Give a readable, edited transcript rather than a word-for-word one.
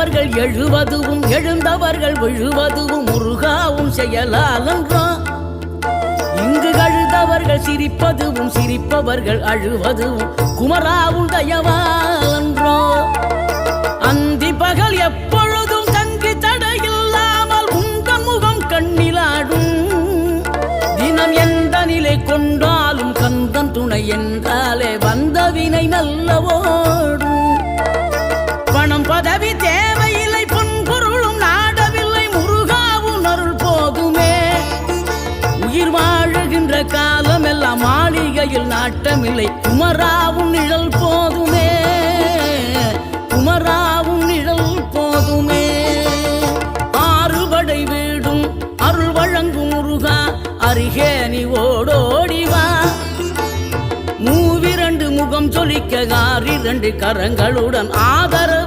எழுந்தவர்கள் எழுவதுவும் எழுந்தவர்கள் விழுவதுவும் முருகாவும் செயலாலன்றோ. இங்கு அழுதவர்கள் சிரிப்பதுவும் சிரிப்பவர்கள் அழுவதுவும் குமராவும் தயவாலன்றோ. அந்தி பகல் எப்பொழுதும் தங்கி தடையில்லாமல் உங்கள் முகம் கண்ணிலாடும். தினம் எந்த நிலை கொண்டாலும் கந்தன் துணை என்றாலே வந்த வினை நல்லவோடும். பணம் பதவி தேவையில்லை பொன்பொருளும் நாடவில்லை முருகாவும் அருள் போதுமே. உயிர் வாழுகின்ற காலம் எல்லாம் மாளிகையில் நாட்டமில்லை குமராவும் நிழல் போதுமே. குமராவும் நிழல் போதுமே. ஆறுபடை வீடும் அருள் வழங்கும் முருகா அருகே நீ ஓடோடிவா. மூவிரண்டு முகம் சொலிக்க 6 கரங்களுடன் ஆதரவு